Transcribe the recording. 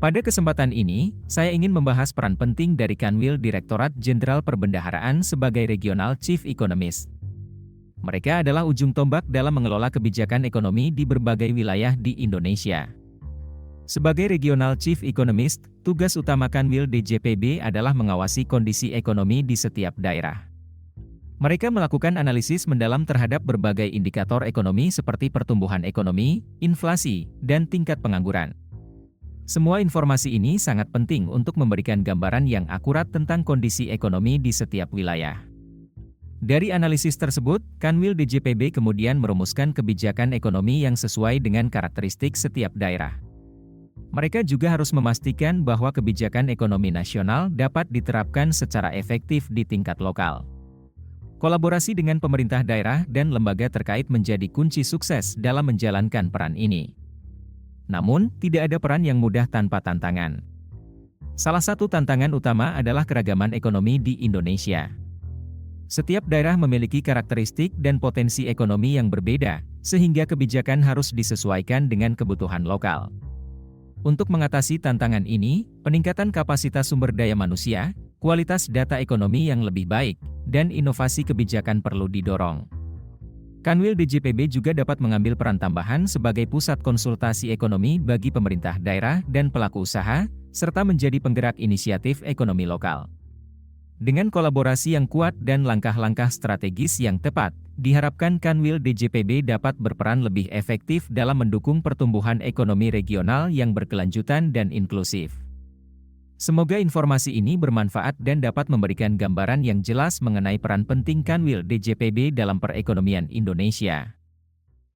Pada kesempatan ini, saya ingin membahas peran penting dari Kanwil Direktorat Jenderal Perbendaharaan sebagai Regional Chief Economist. Mereka adalah ujung tombak dalam mengelola kebijakan ekonomi di berbagai wilayah di Indonesia. Sebagai Regional Chief Economist, tugas utama Kanwil DJPB adalah mengawasi kondisi ekonomi di setiap daerah. Mereka melakukan analisis mendalam terhadap berbagai indikator ekonomi seperti pertumbuhan ekonomi, inflasi, dan tingkat pengangguran. Semua informasi ini sangat penting untuk memberikan gambaran yang akurat tentang kondisi ekonomi di setiap wilayah. Dari analisis tersebut, Kanwil DJPB kemudian merumuskan kebijakan ekonomi yang sesuai dengan karakteristik setiap daerah. Mereka juga harus memastikan bahwa kebijakan ekonomi nasional dapat diterapkan secara efektif di tingkat lokal. Kolaborasi dengan pemerintah daerah dan lembaga terkait menjadi kunci sukses dalam menjalankan peran ini. Namun, tidak ada peran yang mudah tanpa tantangan. Salah satu tantangan utama adalah keragaman ekonomi di Indonesia. Setiap daerah memiliki karakteristik dan potensi ekonomi yang berbeda, sehingga kebijakan harus disesuaikan dengan kebutuhan lokal. Untuk mengatasi tantangan ini, peningkatan kapasitas sumber daya manusia, kualitas data ekonomi yang lebih baik, dan inovasi kebijakan perlu didorong. Kanwil DJPB juga dapat mengambil peran tambahan sebagai pusat konsultasi ekonomi bagi pemerintah daerah dan pelaku usaha, serta menjadi penggerak inisiatif ekonomi lokal. Dengan kolaborasi yang kuat dan langkah-langkah strategis yang tepat, diharapkan Kanwil DJPB dapat berperan lebih efektif dalam mendukung pertumbuhan ekonomi regional yang berkelanjutan dan inklusif. Semoga informasi ini bermanfaat dan dapat memberikan gambaran yang jelas mengenai peran penting Kanwil DJPB dalam perekonomian Indonesia.